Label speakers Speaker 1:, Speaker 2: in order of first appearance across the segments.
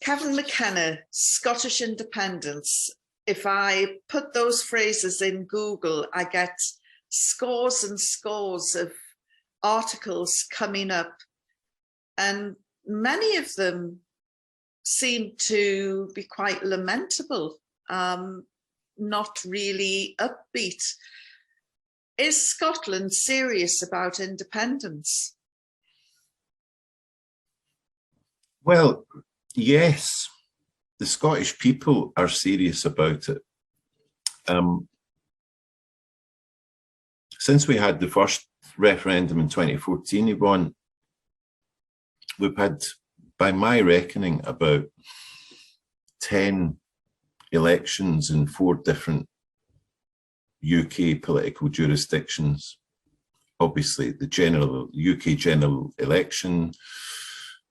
Speaker 1: Kevin McKenna, Scottish independence. If I put those phrases in Google, I get scores and scores of articles coming up, and many of them seem to be quite lamentable, not really upbeat. Is Scotland serious about independence?
Speaker 2: Well, yes, the Scottish people are serious about it. Since we had the first referendum in 2014, Yvonne, we've had, by my reckoning, about 10 elections in 4 different UK political jurisdictions. Obviously, the UK general election,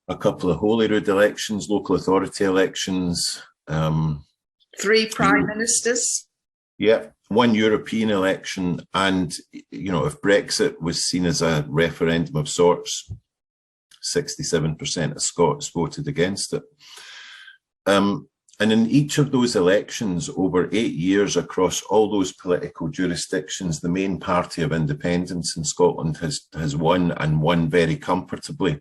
Speaker 2: a couple of Holyrood elections, local authority elections.
Speaker 1: 3 prime ministers.
Speaker 2: Yeah, 1 European election. And, you know, if Brexit was seen as a referendum of sorts, 67% of Scots voted against it. And in each of those elections over 8 years across all those political jurisdictions, the main party of independence in Scotland has won, and won very comfortably.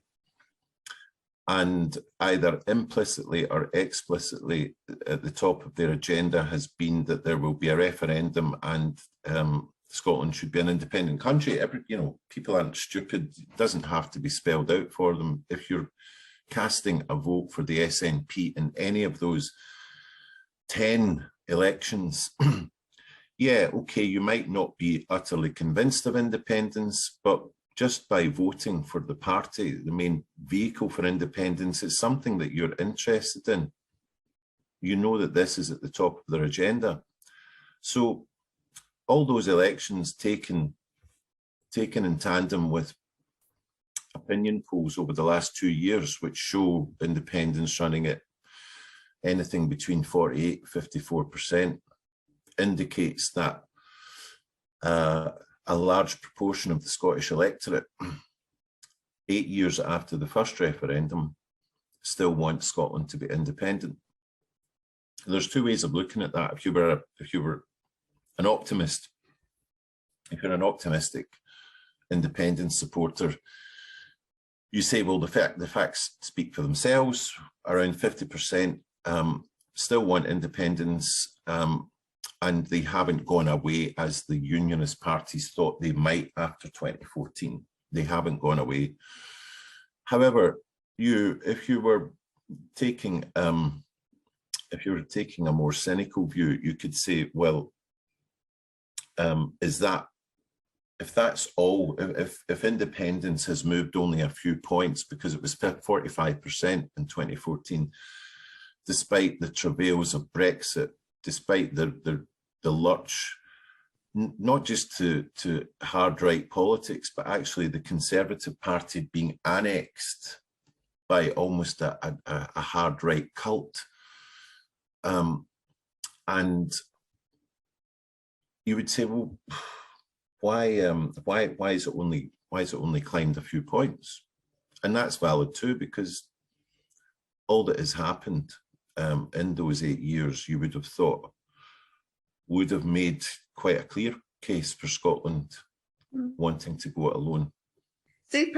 Speaker 2: And either implicitly or explicitly at the top of their agenda has been that there will be a referendum and Scotland should be an independent country. You know, people aren't stupid. It doesn't have to be spelled out for them. If you're casting a vote for the SNP in any of those 10 elections, yeah, okay, you might not be utterly convinced of independence, but just by voting for the party, the main vehicle for independence, is something that you're interested in. You know that this is at the top of their agenda. So all those elections taken in tandem with opinion polls over the last 2 years, which show independence running at anything between 48% and 54%, indicates that a large proportion of the Scottish electorate, 8 years after the first referendum, still want Scotland to be independent. And there's 2 ways of looking at that. If you were an optimist, if you're an optimistic independence supporter, you say, well, the facts speak for themselves. Around 50% still want independence, and they haven't gone away as the unionist parties thought they might after 2014. They haven't gone away. However, if you were taking a more cynical view, you could say, well, if that's all, if independence has moved only a few points, because it was 45% in 2014, despite the travails of Brexit, despite the lurch, not just to hard right politics, but actually the Conservative Party being annexed by almost a hard right cult, and you would say, well, why is it only climbed a few points? And that's valid too, because all that has happened in those 8 years, you would have thought, would have made quite a clear case for Scotland wanting to go it alone.
Speaker 1: The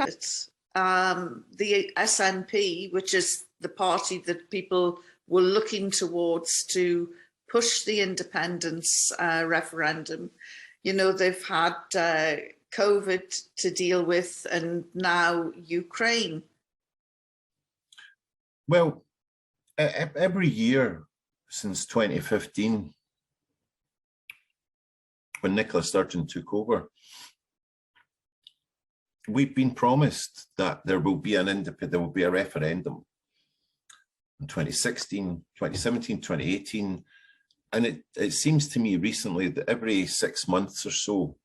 Speaker 1: SNP, which is the party that people were looking towards to push the independence referendum, you know, they've had COVID to deal with, and now Ukraine.
Speaker 2: Well, every year since 2015, when Nicola Sturgeon took over, we've been promised that there will be a referendum in 2016, 2017, 2018. And it seems to me recently that every 6 months or so,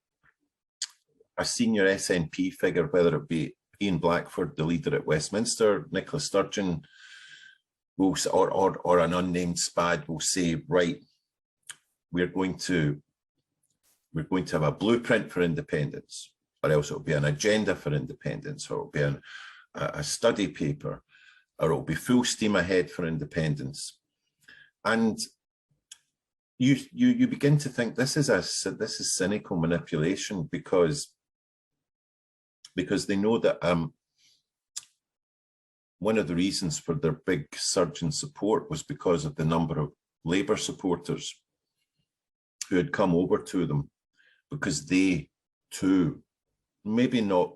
Speaker 2: a senior SNP figure, whether it be Ian Blackford, the leader at Westminster, Nicola Sturgeon, or an unnamed SPAD will say, right, we're going to have a blueprint for independence, or else it'll be an agenda for independence, or it'll be a study paper. or it'll be full steam ahead for independence. And you begin to think this is cynical manipulation, because they know that one of the reasons for their big surge in support was because of the number of Labour supporters who had come over to them, because they too, maybe not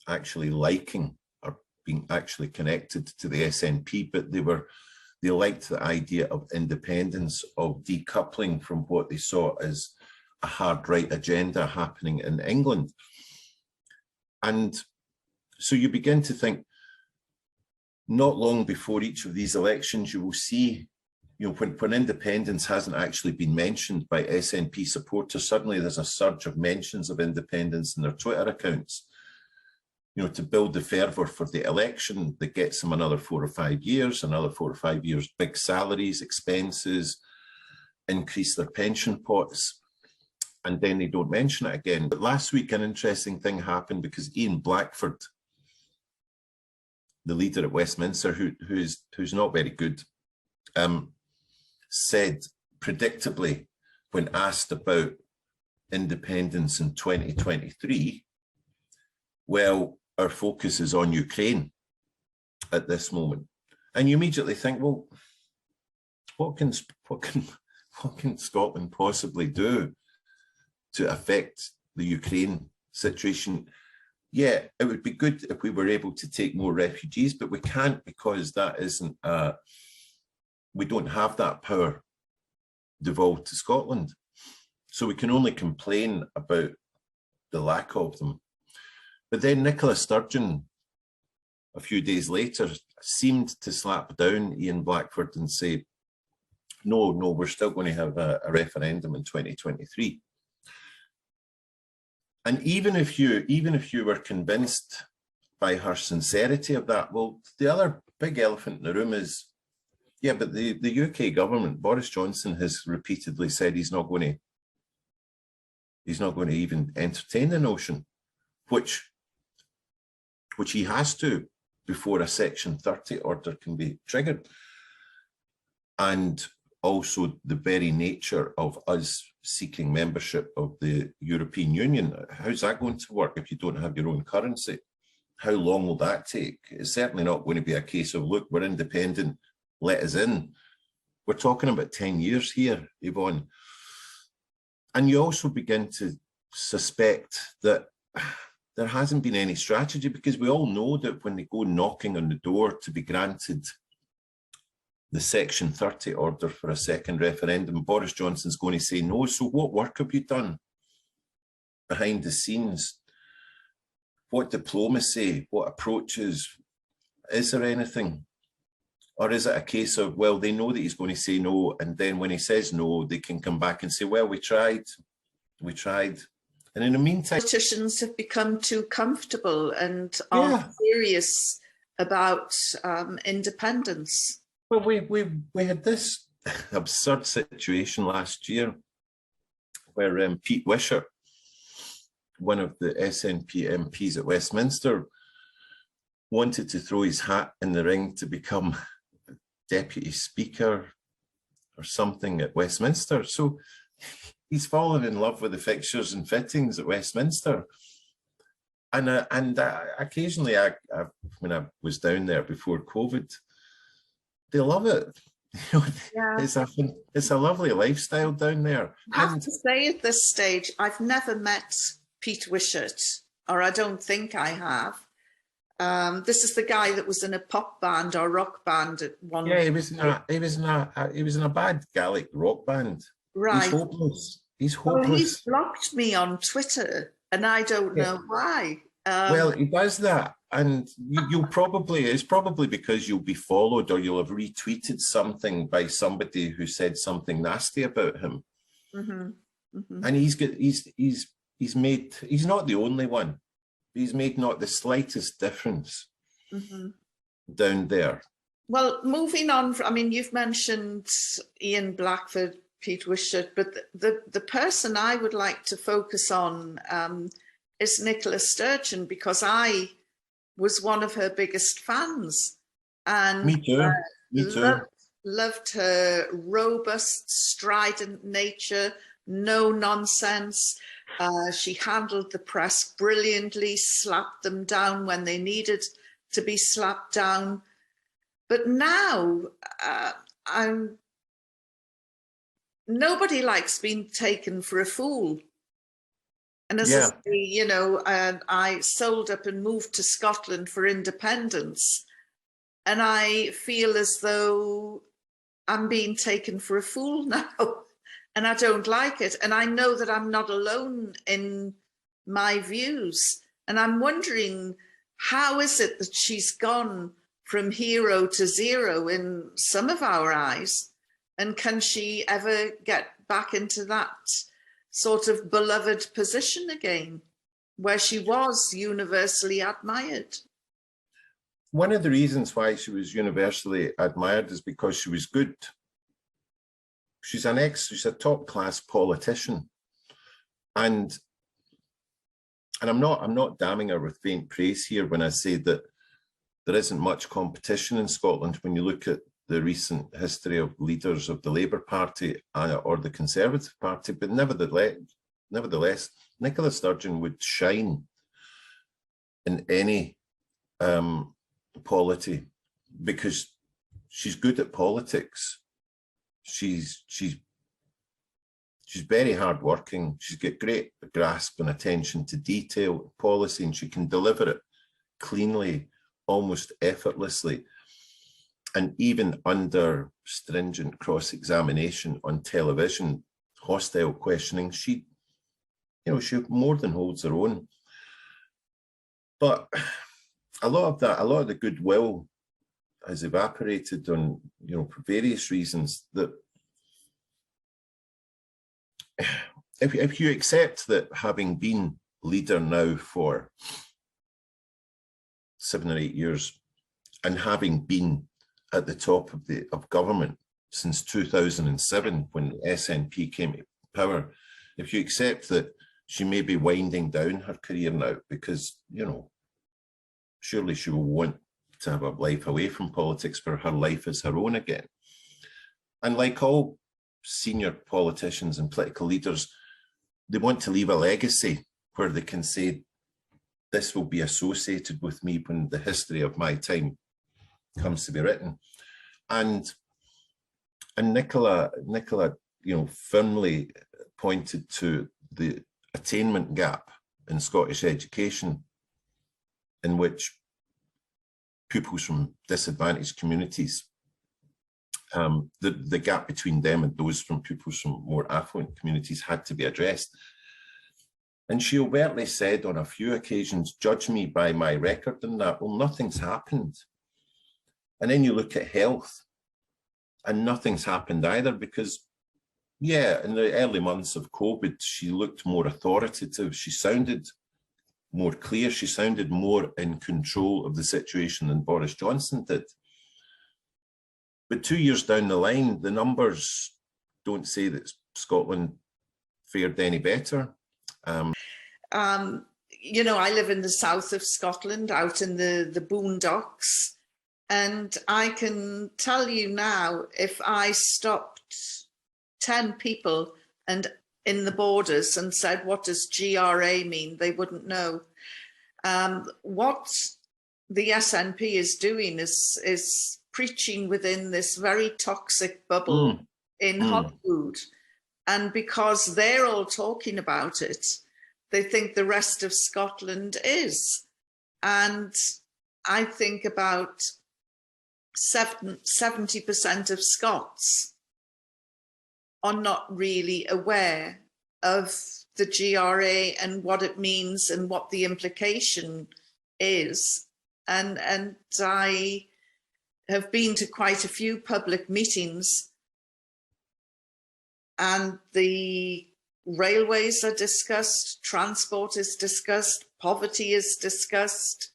Speaker 2: actually liking or being actually connected to the SNP, but they liked the idea of independence, of decoupling from what they saw as a hard right agenda happening in England. And so you begin to think, not long before each of these elections, you will see, you know, when independence hasn't actually been mentioned by SNP supporters, suddenly there's a surge of mentions of independence in their Twitter accounts, you know, to build the fervour for the election that gets them another 4 or 5 years, big salaries, expenses, increase their pension pots, and then they don't mention it again. But last week, an interesting thing happened, because Ian Blackford, the leader at Westminster, who's not very good, said predictably, when asked about independence in 2023, well, our focus is on Ukraine at this moment. And you immediately think, well, what can Scotland possibly do to affect the Ukraine situation? Yeah, it would be good if we were able to take more refugees, but we can't, because that isn't, we don't have that power devolved to Scotland. So we can only complain about the lack of them. But then Nicola Sturgeon, a few days later, seemed to slap down Ian Blackford and say, no, we're still going to have a referendum in 2023. And even if you were convinced by her sincerity of that, well, the other big elephant in the room is, yeah, but the UK government, Boris Johnson, has repeatedly said he's not going to even entertain the notion, which he has to before a Section 30 order can be triggered. And also the very nature of us seeking membership of the European Union. How's that going to work if you don't have your own currency? How long will that take? It's certainly not going to be a case of, look, we're independent, let us in. We're talking about 10 years here, Yvonne. And you also begin to suspect that there hasn't been any strategy, because we all know that when they go knocking on the door to be granted the Section 30 order for a second referendum, Boris Johnson's going to say no. So what work have you done behind the scenes? What diplomacy, what approaches? Is there anything? Or is it a case of, well, they know that he's going to say no, and then when he says no, they can come back and say, well, we tried. And in the meantime,
Speaker 1: politicians have become too comfortable and aren't serious about independence.
Speaker 2: Well, we had this absurd situation last year where Pete Wishart, one of the SNP MPs at Westminster, wanted to throw his hat in the ring to become deputy speaker or something at Westminster. So he's fallen in love with the fixtures and fittings at Westminster. And occasionally, when I was down there before COVID, they love it. You know, yeah. It's a lovely lifestyle down there.
Speaker 1: I have to say at this stage, I've never met Pete Wishart, or I don't think I have. This is the guy that was in a pop band or rock band at one.
Speaker 2: Yeah, he was in a bad Gaelic rock band.
Speaker 1: Right.
Speaker 2: He's hopeless. He's hopeless.
Speaker 1: Well, he's blocked me on Twitter, and I don't know why.
Speaker 2: Well, he does that, and it's probably because you'll be followed, or you'll have retweeted something by somebody who said something nasty about him. Mm-hmm. Mm-hmm. And he's not the only one. He's made not the slightest difference down there.
Speaker 1: Well, moving on, I mean, you've mentioned Ian Blackford, Pete Wishart, but the person I would like to focus on is Nicola Sturgeon, because I was one of her biggest fans. And
Speaker 2: Me too. Me too.
Speaker 1: loved her robust, strident nature, no nonsense. She handled the press brilliantly, slapped them down when they needed to be slapped down. But now nobody likes being taken for a fool. And as I say, you know, I sold up and moved to Scotland for independence. And I feel as though I'm being taken for a fool now. And I don't like it. And I know that I'm not alone in my views. And I'm wondering, how is it that she's gone from hero to zero in some of our eyes? And can she ever get back into that sort of beloved position again, where she was universally admired?
Speaker 2: One of the reasons why she was universally admired is because she was good. She's a top-class politician, and I'm not damning her with faint praise here when I say that there isn't much competition in Scotland when you look at the recent history of leaders of the Labour Party or the Conservative Party. But nevertheless, Nicola Sturgeon would shine in any polity because she's good at politics. She's very hardworking. She's got great grasp and attention to detail, policy, and she can deliver it cleanly, almost effortlessly. And even under stringent cross-examination on television, hostile questioning, she more than holds her own. But a lot of the goodwill has evaporated on, for various reasons. That if you accept that having been leader now for 7 or 8 years and having been at the top of government since 2007 when the SNP came to power, if you accept that she may be winding down her career now because, surely she will want to have a life away from politics where her life is her own again. And like all senior politicians and political leaders, they want to leave a legacy where they can say, this will be associated with me when the history of my time comes to be written. And Nicola, firmly pointed to the attainment gap in Scottish education, in which pupils from disadvantaged communities, the gap between them and those from pupils from more affluent communities had to be addressed. And she overtly said on a few occasions, judge me by my record in that. Well, nothing's happened. And then you look at health and nothing's happened either because, in the early months of COVID, she looked more authoritative. She sounded more clear. She sounded more in control of the situation than Boris Johnson did. But 2 years down the line, the numbers don't say that Scotland fared any better.
Speaker 1: I live in the south of Scotland, out in the boondocks. And I can tell you now, if I stopped 10 people and in the borders and said, what does GRA mean? They wouldn't know. What the SNP is doing is preaching within this very toxic bubble in Holyrood. And because they're all talking about it, they think the rest of Scotland is. And I think about 70% of Scots are not really aware of the GRA and what it means and what the implication is. And I have been to quite a few public meetings, and the railways are discussed, transport is discussed, poverty is discussed.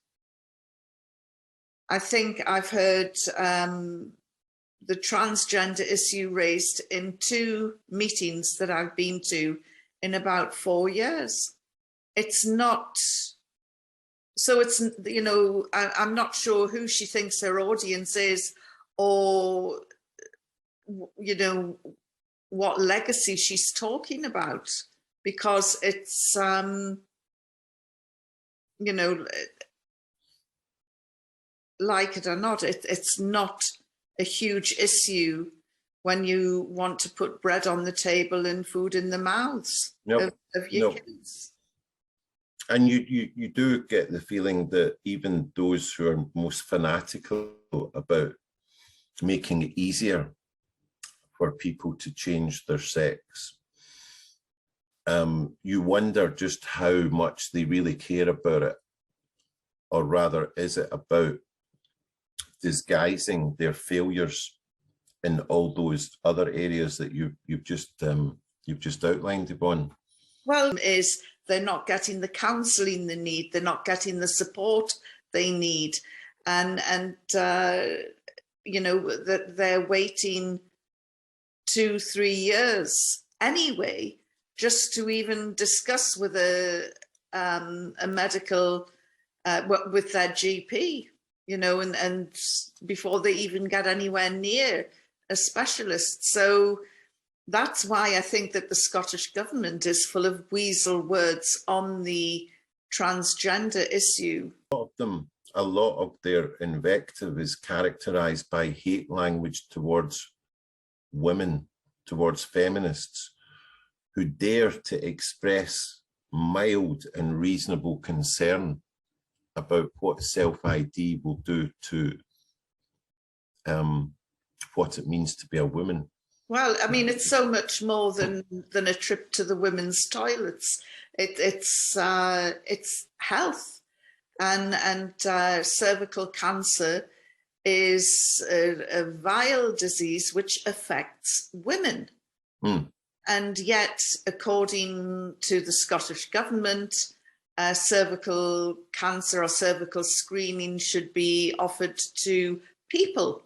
Speaker 1: I think I've heard the transgender issue raised in 2 meetings that I've been to in about 4 years. It's not So it's, you know, I'm not sure who she thinks her audience is, or, you know, what legacy she's talking about, because it's, you know, like it or not, it's not a huge issue when you want to put bread on the table and food in the mouths of your kids.
Speaker 2: And you do get the feeling that even those who are most fanatical about making it easier for people to change their sex, you wonder just how much they really care about it, or rather, is it about disguising their failures in all those other areas that you've just outlined, Yvonne?
Speaker 1: Well, is they're not getting the counselling they need, they're not getting the support they need, and you know, that they're waiting 2-3 years anyway just to even discuss with a medical with their GP, you know, and before they even get anywhere near a specialist. So that's why I think that the Scottish government is full of weasel words on the transgender issue.
Speaker 2: A lot of their invective is characterised by hate language towards women, towards feminists, who dare to express mild and reasonable concern about what self-ID will do to what it means to be a woman.
Speaker 1: Well, I mean, it's so much more than a trip to the women's toilets. It's health, and cervical cancer is a vile disease which affects women. And yet, according to the Scottish government, cervical cancer or cervical screening should be offered to people,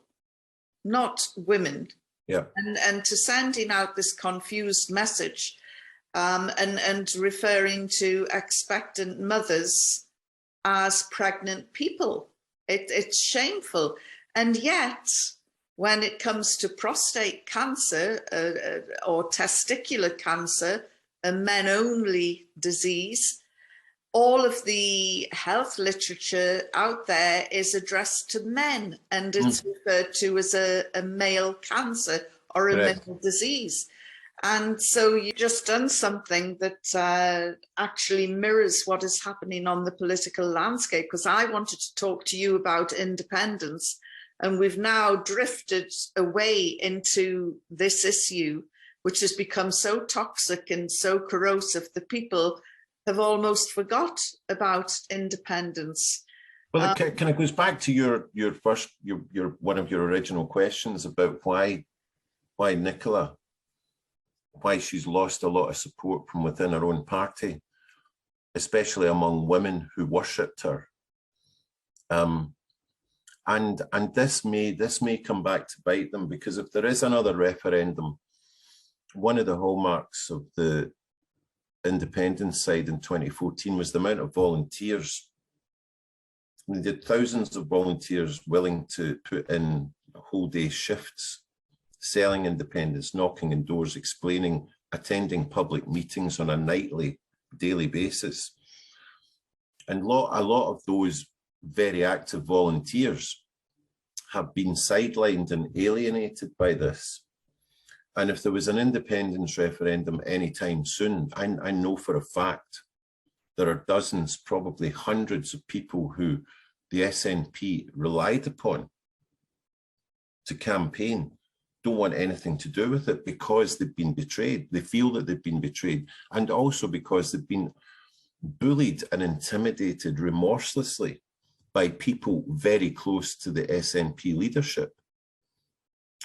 Speaker 1: not women.
Speaker 2: Yeah.
Speaker 1: And to sending out this confused message and referring to expectant mothers as pregnant people. It's shameful. And yet, when it comes to prostate cancer or testicular cancer, a men-only disease, all of the health literature out there is addressed to men, and it's referred to as a male cancer or a male disease. And so you've just done something that actually mirrors what is happening on the political landscape, because I wanted to talk to you about independence, and we've now drifted away into this issue, which has become so toxic and so corrosive that people have almost forgot about independence.
Speaker 2: Well, it kind of goes back to your one of your original questions about why Nicola, why she's lost a lot of support from within her own party, especially among women who worshipped her. And this may come back to bite them, because if there is another referendum, one of the hallmarks of the independence side in 2014 was the amount of volunteers. They did thousands of volunteers willing to put in whole day shifts, selling independence, knocking on doors, explaining, attending public meetings on a nightly, daily basis. And a lot of those very active volunteers have been sidelined and alienated by this. And if there was an independence referendum anytime soon, I know for a fact there are dozens, probably hundreds of people who the SNP relied upon to campaign don't want anything to do with it, because they've been betrayed. They feel that they've been betrayed, and also because they've been bullied and intimidated remorselessly by people very close to the SNP leadership.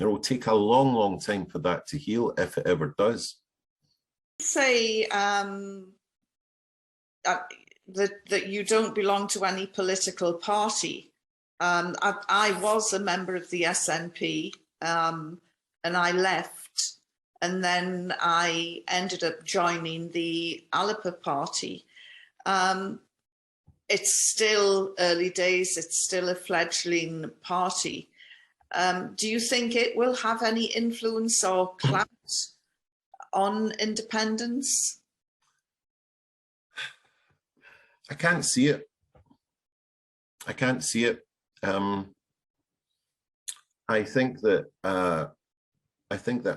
Speaker 2: It will take a long, long time for that to heal, if it ever does.
Speaker 1: Say that you don't belong to any political party. I was a member of the SNP, and I left, and then I ended up joining the Alippa party. it's still early days, it's still a fledgling party. Do you think it will have any influence or clout on independence?
Speaker 2: I can't see it. I can't see it. I think that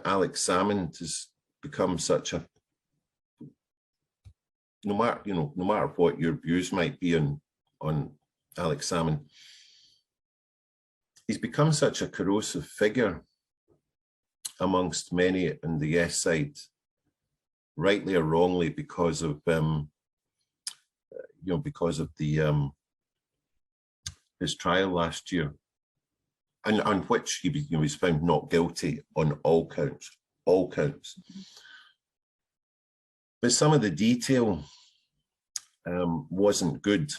Speaker 2: Alex Salmond has become such a, no matter what your views might be on Alex Salmond, he's become such a corrosive figure amongst many on the yes side, rightly or wrongly, because of because of the his trial last year, and on which he was found not guilty on all counts. But some of the detail wasn't good,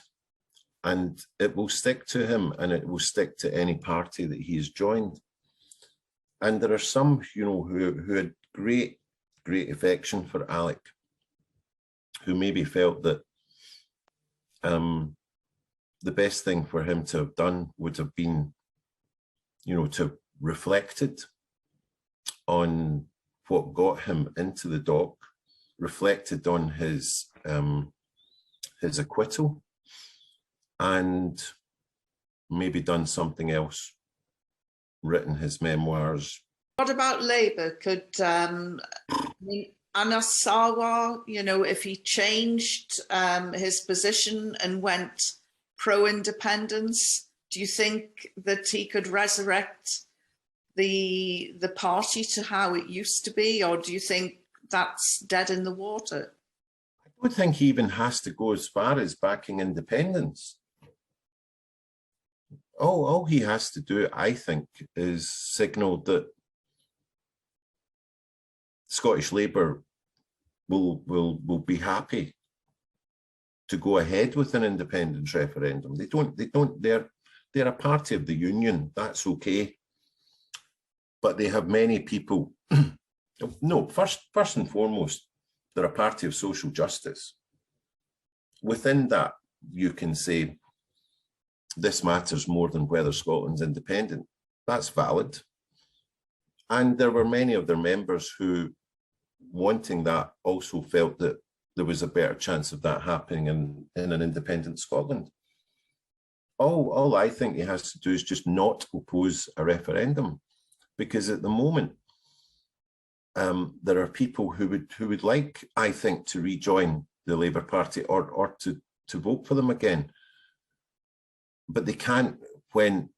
Speaker 2: and it will stick to him, and it will stick to any party that he has joined. And there are some, who had great affection for Alec, who maybe felt that the best thing for him to have done would have been, to have reflected on what got him into the dock, reflected on his acquittal, and maybe done something else, written his memoirs.
Speaker 1: What about Labour? Could Anas Sarwar, if he changed his position and went pro-independence, do you think that he could resurrect the party to how it used to be, or do you think that's dead in the water?
Speaker 2: I don't think he even has to go as far as backing independence. All he has to do, I think, is signal that Scottish Labour will be happy to go ahead with an independence referendum. They're a party of the union, that's okay. But they have many people. No, first and foremost, they're a party of social justice. Within that, you can say, this matters more than whether Scotland's independent. That's valid. And there were many of their members who, wanting that, also felt that there was a better chance of that happening in an independent Scotland. All I think he has to do is just not oppose a referendum, because at the moment, there are people who would like, I think, to rejoin the Labour Party or to vote for them again. But they can't when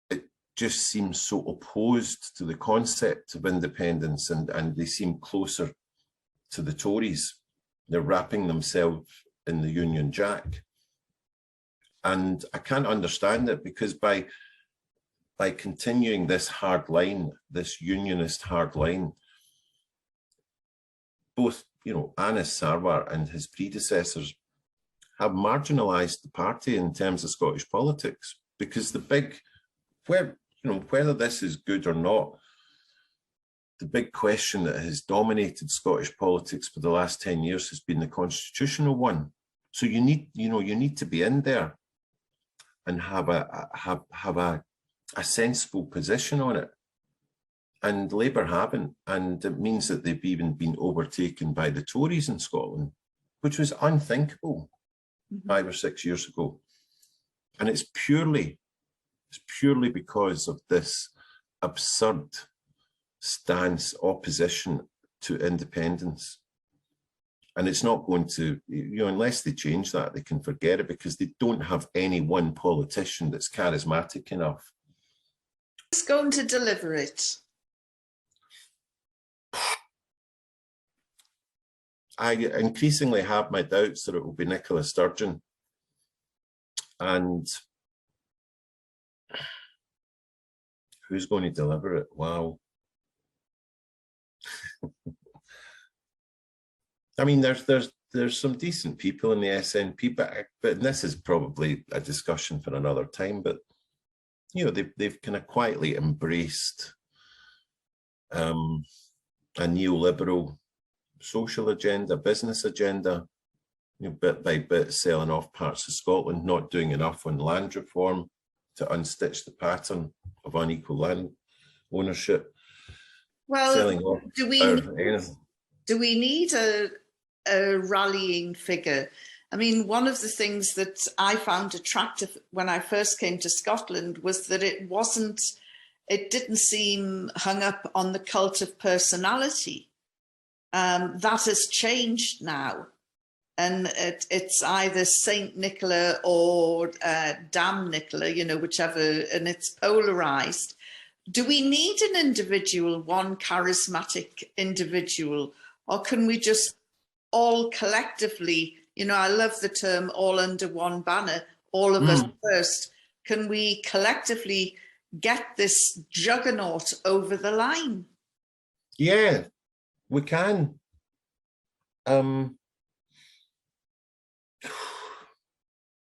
Speaker 2: it just seems so opposed to the concept of independence, and they seem closer to the Tories. They're wrapping themselves in the Union Jack. And I can't understand it, because by continuing this hard line, this unionist hard line, both, Anas Sarwar and his predecessors have marginalised the party in terms of Scottish politics, because whether this is good or not, the big question that has dominated Scottish politics for the last 10 years has been the constitutional one. So you need to be in there and have a sensible position on it. And Labour haven't, and it means that they've even been overtaken by the Tories in Scotland, which was unthinkable 5 or 6 years ago. And it's purely because of this absurd stance, opposition to independence. And it's not going to, unless they change that, they can forget it, because they don't have any one politician that's charismatic enough.
Speaker 1: Who's going to deliver it?
Speaker 2: I increasingly have my doubts that it will be Nicola Sturgeon. And who's going to deliver it? Wow. I mean, there's some decent people in the SNP, but this is probably a discussion for another time. But they've kind of quietly embraced a neoliberal social agenda, business agenda, bit by bit selling off parts of Scotland, not doing enough on land reform to unstitch the pattern of unequal land ownership.
Speaker 1: Well,
Speaker 2: selling off
Speaker 1: do we need a rallying figure? I mean, one of the things that I found attractive when I first came to Scotland was that it didn't seem hung up on the cult of personality. That has changed now. And it's either Saint Nicola or Damn Nicola, whichever, and it's polarized. Do we need an individual, one charismatic individual, or can we just all collectively, I love the term all under one banner, all of us first. Can we collectively get this juggernaut over the line?
Speaker 2: Yeah, we can.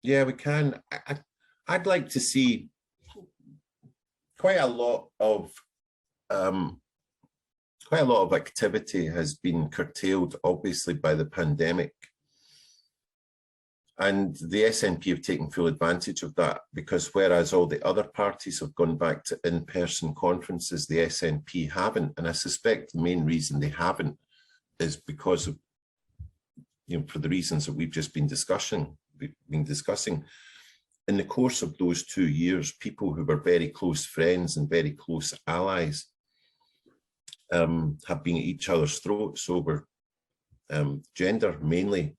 Speaker 2: Yeah, we can. I'd like to see quite a lot of activity has been curtailed, obviously, by the pandemic. And the SNP have taken full advantage of that, because whereas all the other parties have gone back to in-person conferences, the SNP haven't. And I suspect the main reason they haven't is because of, for the reasons that we've just been discussing. In the course of those 2 years, people who were very close friends and very close allies have been at each other's throats over gender mainly.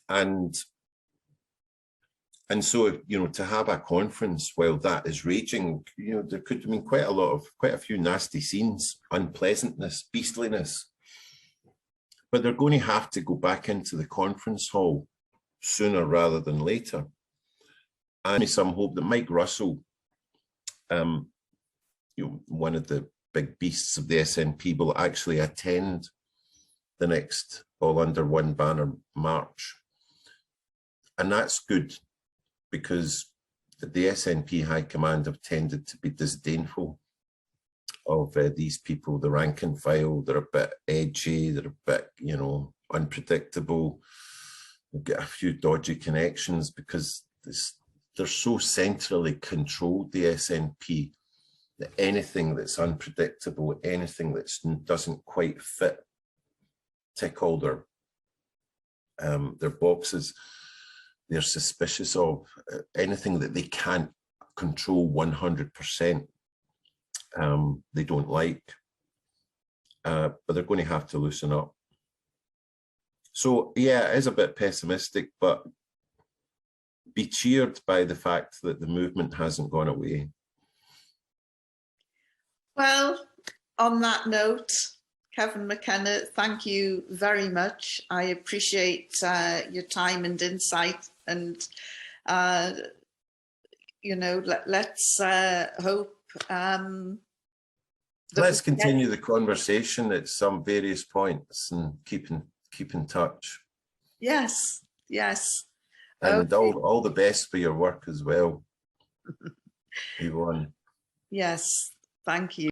Speaker 2: And so, to have a conference while that is raging, there could have been quite a few nasty scenes, unpleasantness, beastliness. But they're going to have to go back into the conference hall sooner rather than later. And some hope that Mike Russell, one of the big beasts of the SNP, will actually attend the next All Under One Banner march. And that's good, because the SNP High Command have tended to be disdainful of these people, the rank and file. They're a bit edgy, they're a bit, unpredictable. They've got a few dodgy connections because they're so centrally controlled, the SNP, that anything that's unpredictable, anything that doesn't quite tick all their boxes, they're suspicious of. Anything that they can't control 100%, they don't like. But they're going to have to loosen up. So, yeah, it is a bit pessimistic, but be cheered by the fact that the movement hasn't gone away.
Speaker 1: Well, on that note, Kevin McKenna, thank you very much. I appreciate your time and insight, and let's hope.
Speaker 2: Let's continue the conversation at some various points and keep in touch.
Speaker 1: Yes, yes.
Speaker 2: And okay. all the best for your work as well, Yvonne.
Speaker 1: Yes, thank you.